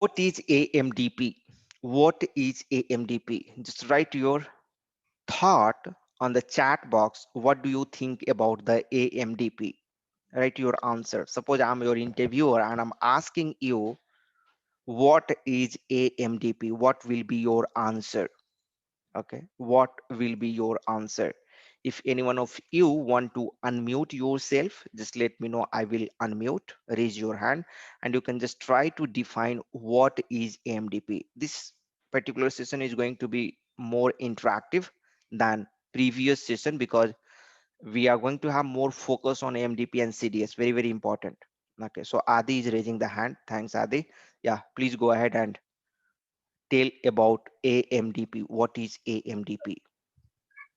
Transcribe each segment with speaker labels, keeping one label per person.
Speaker 1: What is AMDP? What is AMDP? Just write your thought on the chat box. What do you think about the AMDP? Write your answer. Suppose I'm your interviewer and I'm asking you, what is AMDP? What will be your answer? Okay, what will be your answer? If any one of you want to unmute yourself, just let me know. I will unmute. Raise your hand and you can just try to define what is AMDP. This particular session is going to be more interactive than previous session because we are going to have more focus on AMDP and CDS. Very, very important. Okay, so Adi is raising the hand. Thanks, Adi. Yeah, please go ahead and tell about AMDP. What is AMDP?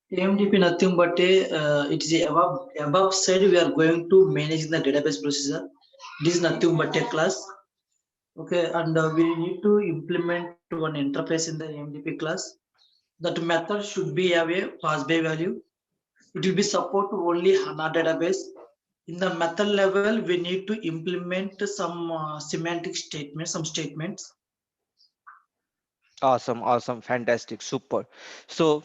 Speaker 2: AMDP nothing but it is above said we are going to manage the database procedure. It is nothing but a class. Okay, and we need to implement one interface in the AMDP class. That method should be have a pass by value. It will be support only HANA database. In the method level, we need to implement some semantic statements, some statements.
Speaker 1: Awesome, awesome, fantastic, super. So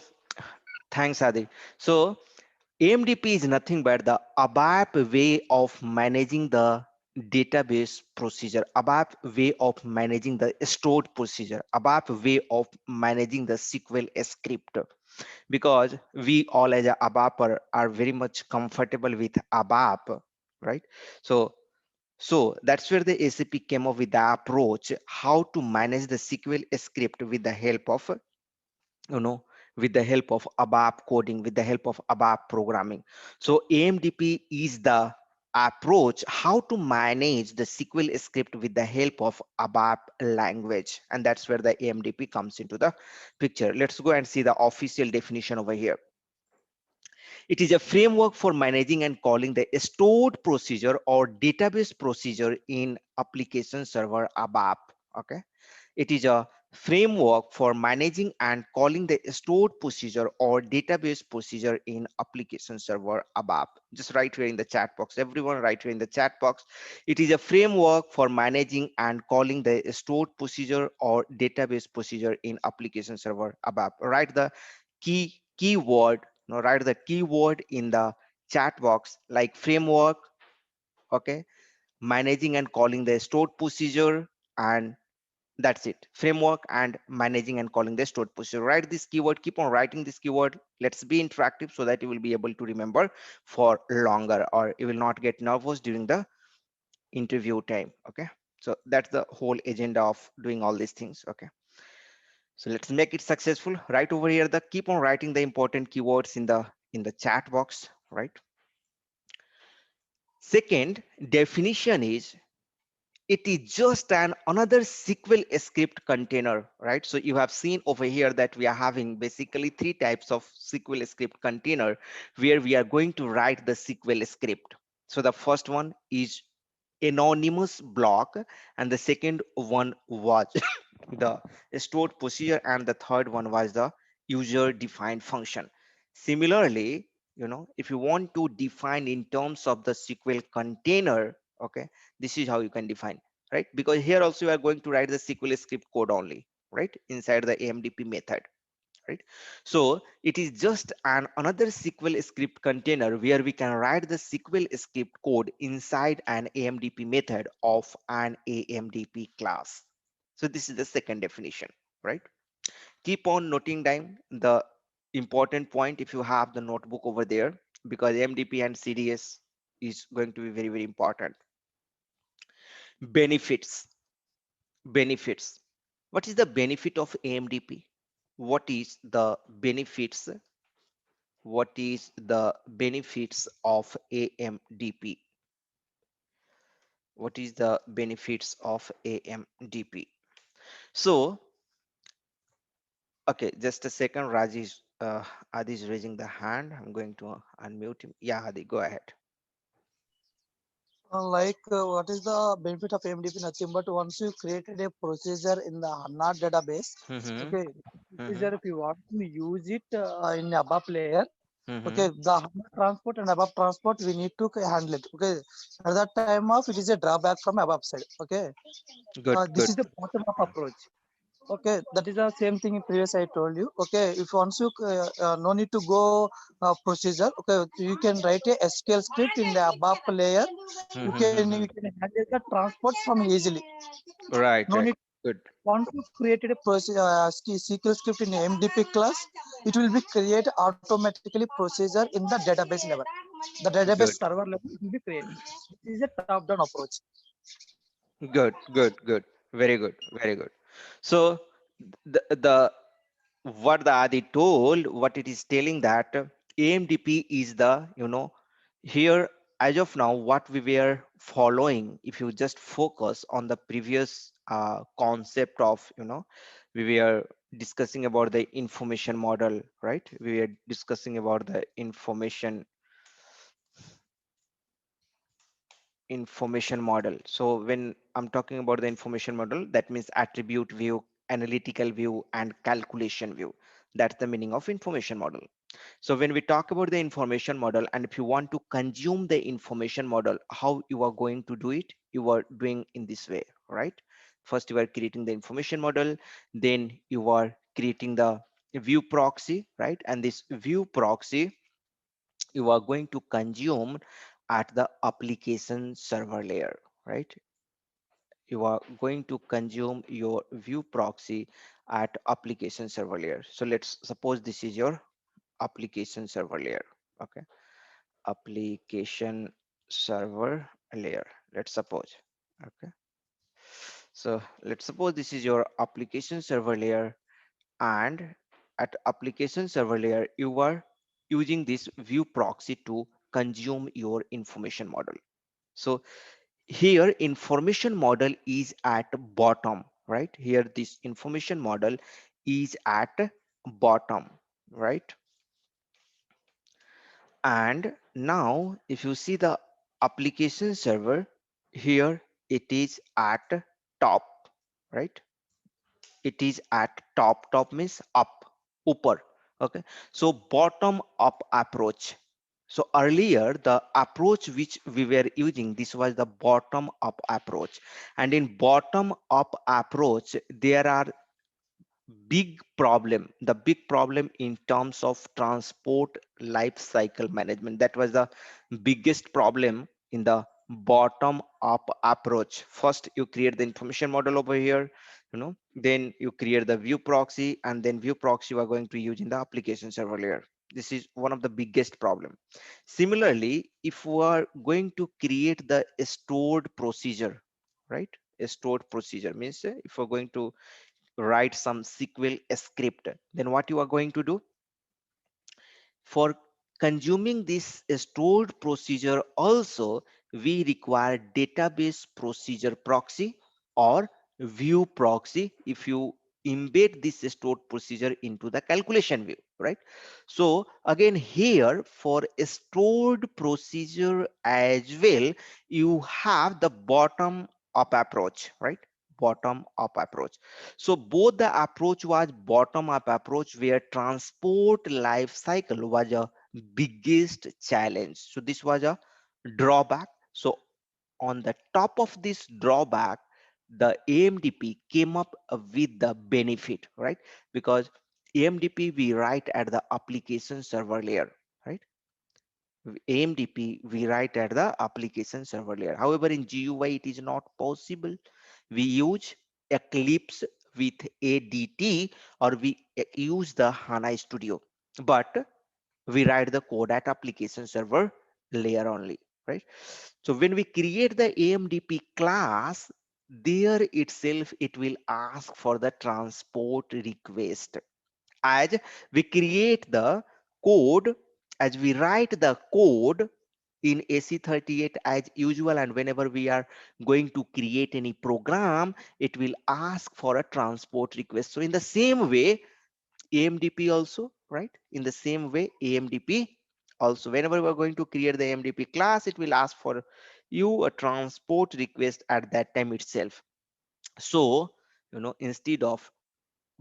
Speaker 1: thanks, Adi. So AMDP is nothing but the ABAP way of managing the database procedure, ABAP way of managing the stored procedure, ABAP way of managing the SQL script. Because we all as a ABAPer are very much comfortable with ABAP, right? So that's where the SAP came up with the approach how to manage the SQL script with the help of, you know, with the help of ABAP coding, with the help of ABAP programming. So AMDP is the approach how to manage the SQL script with the help of ABAP language. And that's where the AMDP comes into the picture. Let's go and see the official definition over here. It is a framework for managing and calling the stored procedure or database procedure in application server ABAP. Okay. It is a framework for managing and calling the stored procedure or database procedure in application server ABAP. Just write here in the chat box. Everyone write here in the chat box. It is a framework for managing and calling the stored procedure or database procedure in application server ABAP. Write the keyword. Write the keyword in the chat box like framework. Okay, managing and calling the stored procedure, and that's it. Framework and managing and calling the stored procedure. Write this keyword, keep on writing this keyword. Let's be interactive so that you will be able to remember for longer, or you will not get nervous during the interview time. Okay, so that's the whole agenda of doing all these things. Okay, so let's make it successful. Right over here, the keep on writing the important keywords in the chat box. Right, second definition is, it is just an another SQL script container, right? So you have seen over here that we are having basically three types of SQL script container where we are going to write the SQL script. So the first one is anonymous block, and the second one was the stored procedure, and the third one was the user defined function. Similarly, if you want to define in terms of the SQL container, okay, this is how you can define, right? Because here also you are going to write the SQL script code only, right, inside the AMDP method, right? So it is just an another SQL script container where we can write the SQL script code inside an AMDP method of an AMDP class. So this is the second definition, right? Keep on noting down the important point if you have the notebook over there, because AMDP and CDS is going to be very, very important. Benefits. Benefits. What is the benefit of AMDP? What is the benefits? What is the benefits of AMDP? What is the benefits of AMDP? So, okay, just a second. Rajesh, Adi is raising the hand. I'm going to unmute him. Yeah, Adi, go ahead.
Speaker 3: What is the benefit of AMDP? Nothing but once you created a procedure in the HANA database,
Speaker 1: Mm-hmm.
Speaker 3: okay,
Speaker 1: Mm-hmm.
Speaker 3: procedure if you want to use it in ABAP layer, Okay, the under transport and above transport we need to handle it. Okay, at that time of it is a drawback from above side. Okay,
Speaker 1: Good,
Speaker 3: this
Speaker 1: good.
Speaker 3: is the bottom up approach. Okay, that is the same thing in previous I told you. Okay, if once you no need to go procedure. Okay, you can write a SQL script in the above layer. You can handle the transport from easily.
Speaker 1: Right,
Speaker 3: No
Speaker 1: right.
Speaker 3: need.
Speaker 1: Good,
Speaker 3: Once you created a procedure SQL script in MDP class, it will be create automatically procedure in the database level. The database
Speaker 1: good,
Speaker 3: server level it will be created. This is a top-down approach.
Speaker 1: good, good, good. Very good, very good. So the what the Adi told, what it is telling that AMDP is the, here as of now, what we were following, if you just focus on the previous concept of, we were discussing about the information model, right? We were discussing about the information model. So when I'm talking about the information model, that means attribute view, analytical view, and calculation view. That's the meaning of information model. So when we talk about the information model, and if you want to consume the information model, how you are going to do it, you are doing in this way, right? First you are creating the information model, then you are creating the view proxy, right? And this view proxy you are going to consume at the application server layer, right? You are going to consume your view proxy at application server layer. So let's suppose this is your application server layer. Okay, application server layer, let's suppose. Okay, so let's suppose this is your application server layer, and at application server layer you are using this view proxy to consume your information model. So here information model is at bottom, right? Here this information model is at bottom, right? And now if you see the application server, here it is at top, right? It is at top means up, upper. Okay, so bottom up approach. So earlier the approach which we were using, this was the bottom up approach, and in bottom up approach there are the big problem in terms of transport life cycle management. That was the biggest problem in the bottom up approach. First you create the information model over here, then you create the view proxy, and then view proxy you are going to use in the application server layer. This is one of the biggest problem. Similarly, if we are going to create the stored procedure, right? A stored procedure means if we're going to write some SQL script, then what you are going to do for consuming this stored procedure also, we require database procedure proxy or view proxy if you embed this stored procedure into the calculation view, right? So again here for a stored procedure as well, you have the bottom up approach, right? Bottom up approach. So both the approach was bottom up approach where transport life cycle was a biggest challenge. So this was a drawback. So on the top of this drawback, the AMDP came up with the benefit, right? Because AMDP we write at the application server layer, right? AMDP we write at the application server layer. However, in GUI it is not possible. We use Eclipse with ADT, or we use the HANA Studio, but we write the code at application server layer only, right? So when we create the AMDP class, there itself it will ask for the transport request. As we create the code, as we write the code in AC38 as usual, and whenever we are going to create any program, it will ask for a transport request. So in the same way, AMDP also, right? In the same way, AMDP also, whenever we're going to create the AMDP class, it will ask for you a transport request at that time itself. So, instead of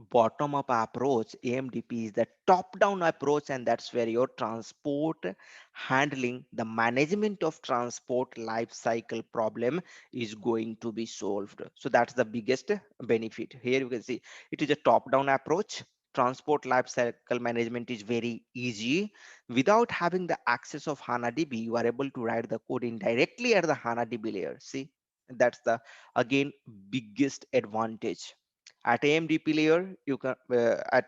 Speaker 1: bottom up approach. AMDP is the top down approach, and that's where your transport handling, the management of transport life cycle problem is going to be solved. So that's the biggest benefit. Here you can see it is a top down approach. Transport life cycle management is very easy. Without having the access of HANA DB, you are able to write the code in directly at the HANA DB layer. See, that's the again biggest advantage. At AMDP layer, you can uh,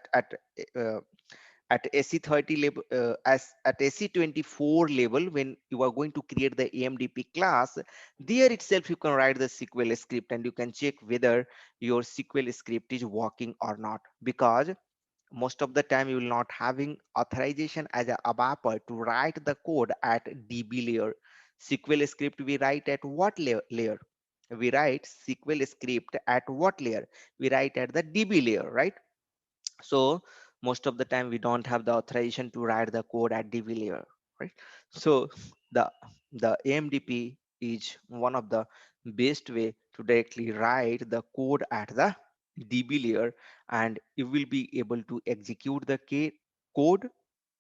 Speaker 1: at SE30 level, as at SE24 level, when you are going to create the AMDP class, there itself you can write the SQL script and you can check whether your SQL script is working or not. Because most of the time you will not having authorization as a ABAPer to write the code at DB layer. SQL script we write at what layer? We write SQL script at what layer? We write at the DB layer, right? So most of the time we don't have the authorization to write the code at DB layer, right? So the the AMDP is one of the best way to directly write the code at the DB layer, and you will be able to execute the code,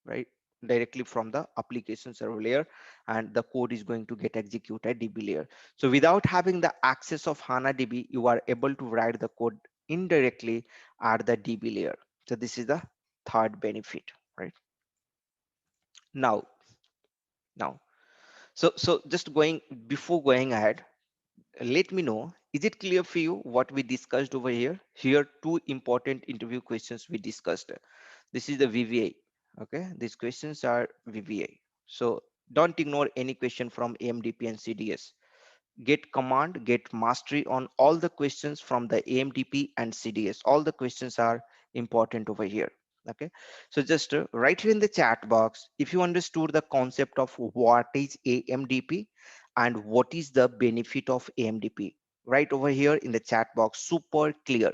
Speaker 1: right, directly from the application server layer, and the code is going to get executed DB layer. So without having the access of HANA DB, you are able to write the code indirectly at the DB layer. So this is the third benefit, right? Now, now, so just going before going ahead, let me know, is it clear for you what we discussed over here? Here, two important interview questions we discussed. This is the VVA. Okay, these questions are VVA. So don't ignore any question from AMDP and CDS. Get command, get mastery on all the questions from the AMDP and CDS. All the questions are important over here. Okay, so just write here in the chat box if you understood the concept of what is AMDP and what is the benefit of AMDP. Right over here in the chat box, super clear.